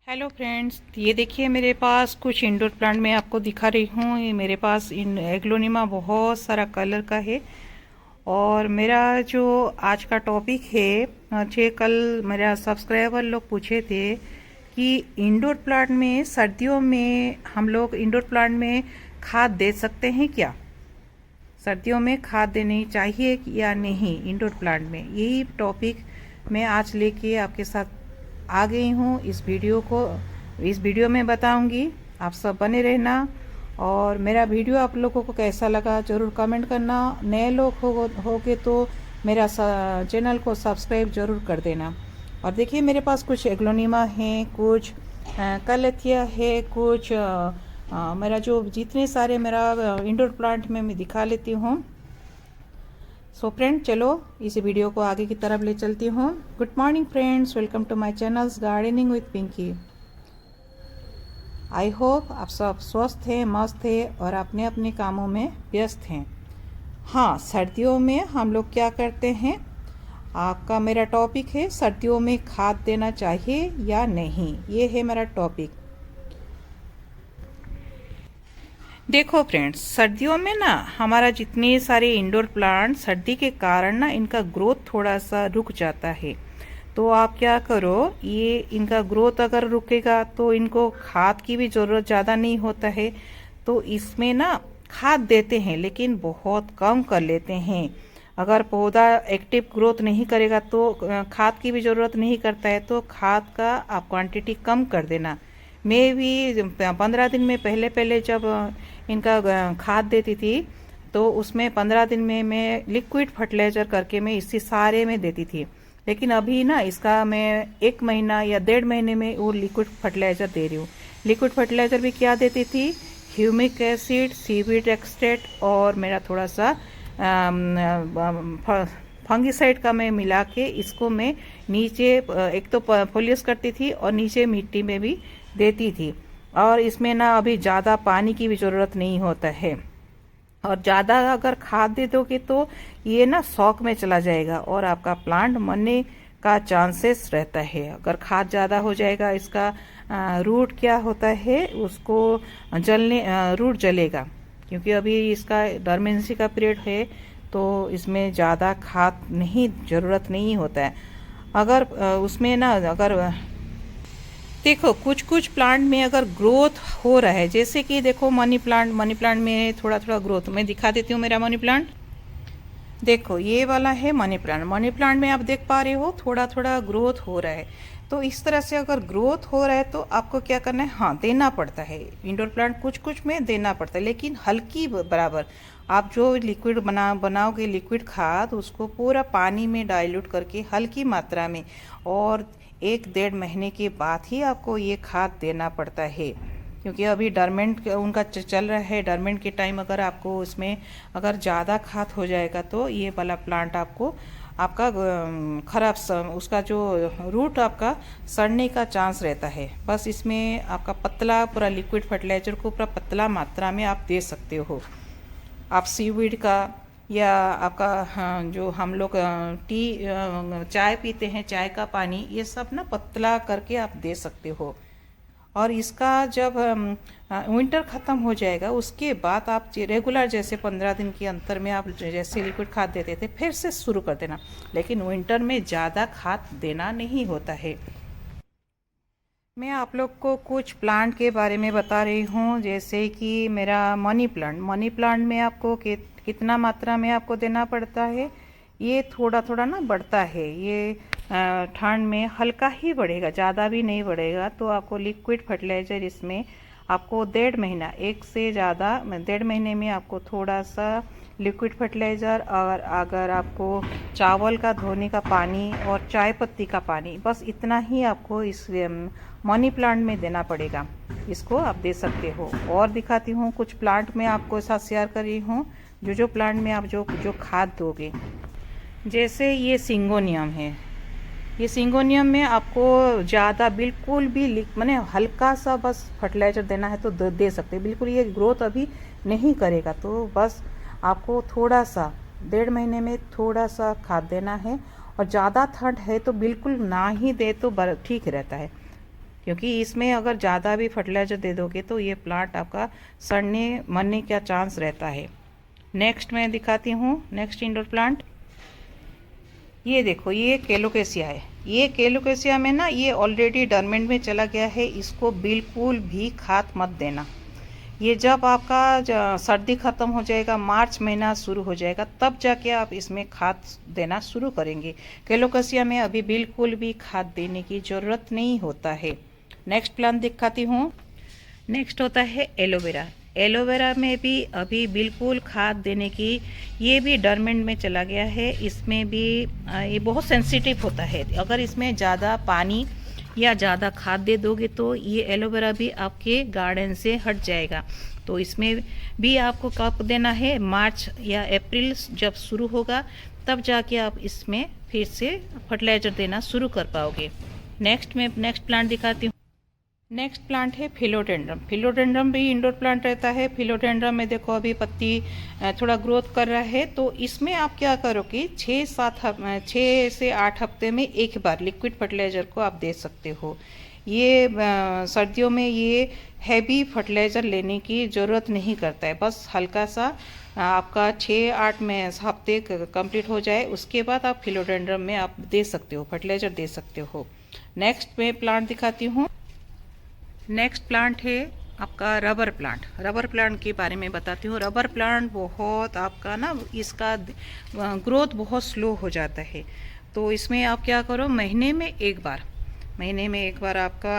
Hello friends, ये देखिए मेरे पास कुछ इंडोर प्लांट मैं आपको दिखा रही हूँ। ये मेरे पास इन एग्लोनिमा बहुत सारा कलर का है। और मेरा जो आज का टॉपिक है, मुझे कल मेरा सब्सक्राइबर लोग पूछे थे कि इंडोर प्लांट में सर्दियों में हम लोग इंडोर प्लांट में खाद दे सकते हैं क्या, सर्दियों में खाद देनी चाहिए या नहीं इंडोर प्लांट में। यही टॉपिक मैं आज लेके आपके साथ आ गई हूँ। इस वीडियो में बताऊंगी, आप सब बने रहना। और मेरा वीडियो आप लोगों को कैसा लगा ज़रूर कमेंट करना। नए लोग होगे तो मेरा चैनल को सब्सक्राइब ज़रूर कर देना। और देखिए मेरे पास कुछ एग्लोनिमा हैं, कुछ कलेथिया है, कुछ मेरा जो जितने सारे मेरा इंडोर प्लांट में मैं दिखा लेती हूँ। सो फ्रेंड, चलो इस वीडियो को आगे की तरफ ले चलती हूँ। Good morning friends, welcome to my channels gardening with Pinky. I hope आप सब स्वस्थ हैं, मस्त हैं और अपने अपने कामों में व्यस्त हैं। हाँ, सर्दियों में हम लोग क्या करते हैं, आपका मेरा टॉपिक है सर्दियों में खाद देना चाहिए या नहीं। ये है मेरा टॉपिक। देखो फ्रेंड्स, सर्दियों में ना हमारा जितने सारे इंडोर प्लांट सर्दी के कारण ना इनका ग्रोथ थोड़ा सा रुक जाता है। तो आप क्या करो, ये इनका ग्रोथ अगर रुकेगा तो इनको खाद की भी ज़रूरत ज़्यादा नहीं होता है। तो इसमें ना खाद देते हैं लेकिन बहुत कम कर लेते हैं। अगर पौधा एक्टिव ग्रोथ नहीं करेगा तो खाद की भी ज़रूरत नहीं करता है, तो खाद का आप क्वांटिटी कम कर देना। मैं भी 15 दिन में पहले पहले जब इनका खाद देती थी तो उसमें 15 दिन में मैं लिक्विड फर्टिलाइज़र करके मैं इसी सारे में देती थी। लेकिन अभी ना इसका मैं 1 महीना या 1.5 महीने में वो लिक्विड फर्टिलाइज़र दे रही हूँ। लिक्विड फर्टिलाइज़र भी क्या देती थी, ह्यूमिक एसिड, सीवीड एक्सट्रैक्ट और मेरा थोड़ा सा फंगिसाइड का मैं मिला के इसको मैं नीचे एक तो फोलियस करती थी और नीचे मिट्टी में भी देती थी। और इसमें ना अभी ज़्यादा पानी की भी ज़रूरत नहीं होता है। और ज़्यादा अगर खाद दे दोगे तो ये ना शौक में चला जाएगा और आपका प्लांट मरने का चांसेस रहता है। अगर खाद ज़्यादा हो जाएगा, इसका रूट क्या होता है, उसको रूट जलेगा। क्योंकि अभी इसका डोरमेंसी का पीरियड है तो इसमें ज़्यादा खाद नहीं, ज़रूरत नहीं होता है। अगर उसमें ना अगर देखो कुछ कुछ प्लांट में अगर ग्रोथ हो रहा है, जैसे कि देखो मनी प्लांट में थोड़ा थोड़ा ग्रोथ मैं दिखा देती हूँ। मेरा मनी प्लांट देखो, ये वाला है मनी प्लांट में आप देख पा रहे हो थोड़ा थोड़ा ग्रोथ हो रहा है। तो इस तरह से अगर ग्रोथ हो रहा है तो आपको क्या करना है, हाँ देना पड़ता है। इंडोर प्लांट कुछ कुछ में देना पड़ता है लेकिन हल्की बराबर। आप जो लिक्विड बनाओगे लिक्विड खाद, उसको पूरा पानी में डाइल्यूट करके हल्की मात्रा में, और 1-1.5 महीने के बाद ही आपको ये खाद देना पड़ता है। क्योंकि अभी डरमेंट उनका चल रहा है। डरमेंट के टाइम अगर आपको उसमें अगर ज़्यादा खाद हो जाएगा तो ये वाला प्लांट आपको आपका उसका जो रूट आपका सड़ने का चांस रहता है। बस इसमें आपका पतला पूरा लिक्विड फर्टिलाइज़र को पूरा पतला मात्रा में आप दे सकते हो। आप सीवीड का या आपका, हाँ, जो हम लोग चाय पीते हैं, चाय का पानी, ये सब ना पतला करके आप दे सकते हो। और इसका जब विंटर ख़त्म हो जाएगा उसके बाद आप रेगुलर जैसे 15 दिन के अंतर में आप जैसे लिक्विड खाद देते थे फिर से शुरू कर देना। लेकिन विंटर में ज़्यादा खाद देना नहीं होता है। मैं आप लोग को कुछ प्लांट के बारे में बता रही हूँ, जैसे कि मेरा मनी प्लांट में आपको कितना मात्रा में आपको देना पड़ता है। ये थोड़ा थोड़ा ना बढ़ता है। ये ठंड में हल्का ही बढ़ेगा, ज़्यादा भी नहीं बढ़ेगा। तो आपको लिक्विड फर्टिलाइज़र इसमें आपको 1.5 महीना, एक से ज़्यादा 1.5 महीने में आपको थोड़ा सा लिक्विड फर्टिलाइज़र, और अगर आपको चावल का धोने का पानी और चाय पत्ती का पानी, बस इतना ही आपको इस मनी प्लांट में देना पड़ेगा। इसको आप दे सकते हो। और दिखाती हूँ कुछ प्लांट में आपको साथ शेयर कर रही हूँ, जो प्लांट में आप जो खाद दोगे। जैसे ये सिंगोनियम है, ये सिंगोनियम में आपको ज़्यादा बिल्कुल भी माने हल्का सा बस फर्टिलाइज़र देना है तो दे सकते हैं। बिल्कुल ये ग्रोथ अभी नहीं करेगा तो बस आपको थोड़ा सा 1.5 महीने में थोड़ा सा खाद देना है। और ज़्यादा ठंड है तो बिल्कुल ना ही दे तो ठीक रहता है। क्योंकि इसमें अगर ज़्यादा भी फर्टिलाइज़र दे दोगे तो ये प्लांट आपका सड़ने मरने का चांस रहता है। नेक्स्ट मैं दिखाती हूँ नेक्स्ट इंडोर प्लांट। ये देखो, ये केलोकेसिया है। ये केलोकेसिया में ना ये ऑलरेडी डरमेंट में चला गया है, इसको बिल्कुल भी खाद मत देना। ये जब आपका सर्दी ख़त्म हो जाएगा, मार्च महीना शुरू हो जाएगा, तब जाके आप इसमें खाद देना शुरू करेंगे। केलोकेसिया में अभी बिल्कुल भी खाद देने की ज़रूरत नहीं होता है। नेक्स्ट प्लांट दिखाती हूँ। नेक्स्ट होता है एलोवेरा। एलोवेरा में भी अभी बिल्कुल खाद देने की, ये भी डरमेंट में चला गया है। इसमें भी ये बहुत सेंसिटिव होता है, अगर इसमें ज़्यादा पानी या ज़्यादा खाद दे दोगे तो ये एलोवेरा भी आपके गार्डन से हट जाएगा। तो इसमें भी आपको कब देना है, मार्च या अप्रैल जब शुरू होगा तब जाके आप इसमें फिर से फर्टिलाइज़र देना शुरू कर पाओगे। नेक्स्ट प्लांट दिखाती हूँ। नेक्स्ट प्लांट है फिलोडेंड्रम। फिलोडेंड्रम भी इंडोर प्लांट रहता है। फिलोडेंड्रम में देखो अभी पत्ती थोड़ा ग्रोथ कर रहा है, तो इसमें आप क्या करोगे, 6 से 8 हफ्ते में एक बार लिक्विड फर्टिलाइज़र को आप दे सकते हो। ये सर्दियों में ये हैवी फर्टिलाइज़र लेने की ज़रूरत नहीं करता है, बस हल्का सा आपका 6-8 में हफ्ते कंप्लीट हो जाए, उसके बाद आप फिलोडेंड्रम में आप दे सकते हो, फर्टिलाइज़र दे सकते हो। नेक्स्ट मैं प्लांट दिखाती हूँ। नेक्स्ट प्लांट है आपका रबर प्लांट। रबर प्लांट के बारे में बताती हूँ। रबर प्लांट बहुत आपका ना, इसका ग्रोथ बहुत स्लो हो जाता है, तो इसमें आप क्या करो, महीने में एक बार आपका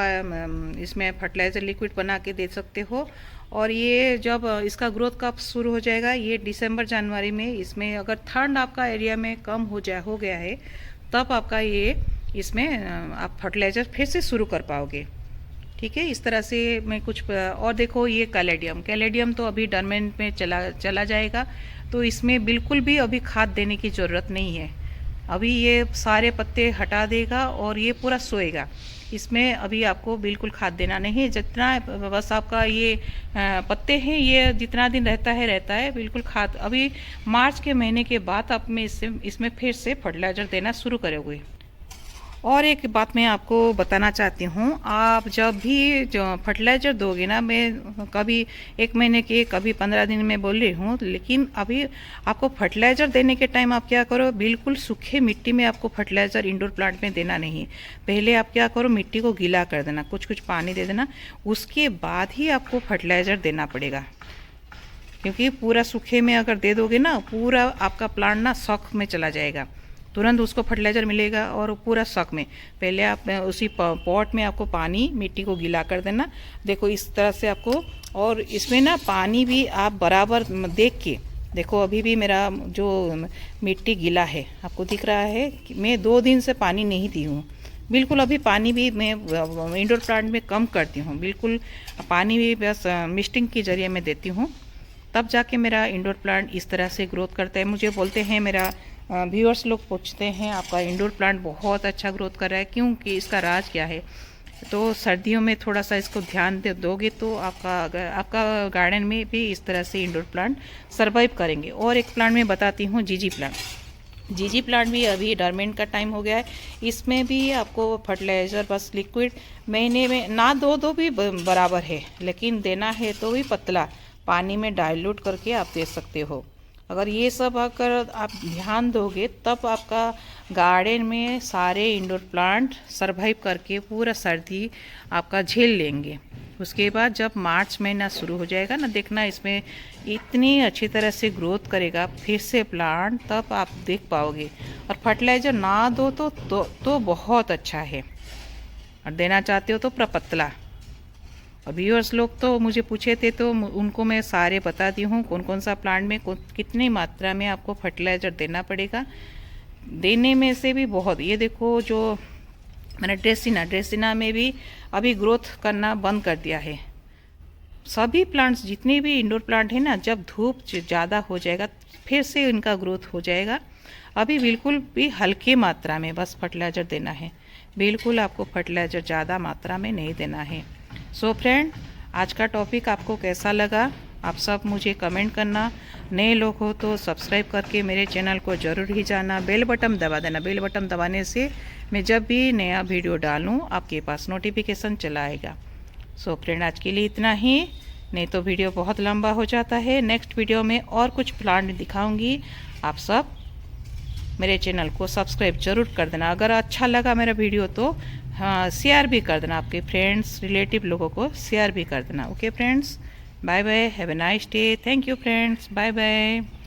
इसमें फर्टिलाइज़र लिक्विड बना के दे सकते हो। और ये जब इसका ग्रोथ कब शुरू हो जाएगा, ये दिसंबर जनवरी में, इसमें अगर ठंड आपका एरिया में कम हो गया है, तब आपका ये इसमें आप फर्टिलाइज़र फिर से शुरू कर पाओगे। ठीक है, इस तरह से मैं कुछ और देखो, ये कैलेडियम तो अभी डरमेंट में चला जाएगा, तो इसमें बिल्कुल भी अभी खाद देने की ज़रूरत नहीं है। अभी ये सारे पत्ते हटा देगा और ये पूरा सोएगा। इसमें अभी आपको बिल्कुल खाद देना नहीं है, जितना बस आपका ये पत्ते हैं, ये जितना दिन रहता है बिल्कुल खाद। अभी मार्च के महीने के बाद आप में इसमें फिर से फर्टिलाइज़र देना शुरू करोगे। और एक बात मैं आपको बताना चाहती हूँ, आप जब भी जो फर्टिलाइज़र दोगे ना, मैं कभी 1 महीने के, कभी 15 दिन में बोल रही हूँ, लेकिन अभी आपको फर्टिलाइज़र देने के टाइम आप क्या करो, बिल्कुल सूखे मिट्टी में आपको फर्टिलाइज़र इंडोर प्लांट में देना नहीं। पहले आप क्या करो, मिट्टी को गीला कर देना, कुछ पानी दे देना, उसके बाद ही आपको फर्टिलाइज़र देना पड़ेगा। क्योंकि पूरा सूखे में अगर दे दोगे ना, पूरा आपका प्लांट ना शॉक में चला जाएगा, तुरंत उसको फर्टिलाइज़र मिलेगा और पूरा शॉक में। पहले आप उसी पॉट में आपको पानी, मिट्टी को गीला कर देना। देखो इस तरह से आपको, और इसमें ना पानी भी आप बराबर देख के देखो। अभी भी मेरा जो मिट्टी गीला है, आपको दिख रहा है कि मैं 2 दिन से पानी नहीं दी हूँ बिल्कुल। अभी पानी भी मैं इंडोर प्लांट में कम करती हूँ, बिल्कुल पानी भी बस मिस्टिंग के जरिए मैं देती हूँ, तब जाके मेरा इंडोर प्लांट इस तरह से ग्रोथ करता है। मुझे बोलते हैं, मेरा व्यूअर्स लोग पूछते हैं, आपका इंडोर प्लांट बहुत अच्छा ग्रोथ कर रहा है, क्योंकि इसका राज क्या है। तो सर्दियों में थोड़ा सा इसको ध्यान दोगे तो आपका गार्डन में भी इस तरह से इंडोर प्लांट सर्वाइव करेंगे। और एक प्लांट मैं बताती हूँ, जीजी प्लांट भी अभी डरमेंट का टाइम हो गया है। इसमें भी आपको फर्टिलाइज़र बस लिक्विड महीने में ना दो भी बराबर है, लेकिन देना है तो भी पतला पानी में डाइल्यूट करके आप दे सकते हो। अगर ये सब अगर आप ध्यान दोगे, तब आपका गार्डन में सारे इंडोर प्लांट सरवाइव करके पूरा सर्दी आपका झेल लेंगे। उसके बाद जब मार्च महीना शुरू हो जाएगा ना, देखना इसमें इतनी अच्छी तरह से ग्रोथ करेगा फिर से प्लांट, तब आप देख पाओगे। और फर्टिलाइज़र ना दो तो बहुत अच्छा है, और देना चाहते हो तो पतला। और व्यूअर्स लोग तो मुझे पूछे थे, तो उनको मैं सारे बता दी हूँ कौन कौन सा प्लांट में कितनी मात्रा में आपको फर्टिलाइज़र देना पड़ेगा। देने में से भी बहुत, ये देखो जो मैंने ड्रेसिना में भी अभी ग्रोथ करना बंद कर दिया है। सभी प्लांट्स जितने भी इंडोर प्लांट है ना, जब धूप ज़्यादा हो जाएगा फिर से इनका ग्रोथ हो जाएगा। अभी बिल्कुल भी हल्की मात्रा में बस फर्टिलाइज़र देना है, बिल्कुल आपको फर्टिलाइज़र ज़्यादा मात्रा में नहीं देना है। सो फ्रेंड, आज का टॉपिक आपको कैसा लगा आप सब मुझे कमेंट करना। नए लोग हो तो सब्सक्राइब करके मेरे चैनल को ज़रूर ही जाना, बेल बटन दबा देना। बेल बटन दबाने से मैं जब भी नया वीडियो डालूँ आपके पास नोटिफिकेशन चला आएगा। सो फ्रेंड, आज के लिए इतना ही, नहीं तो वीडियो बहुत लंबा हो जाता है। नेक्स्ट वीडियो में और कुछ प्लांट दिखाऊंगी। आप सब मेरे चैनल को सब्सक्राइब जरूर कर देना। अगर अच्छा लगा मेरा वीडियो तो हाँ, शेयर भी कर देना, आपके फ्रेंड्स रिलेटिव लोगों को शेयर भी कर देना। Okay friends, bye bye, have a nice day. Thank you friends, bye bye.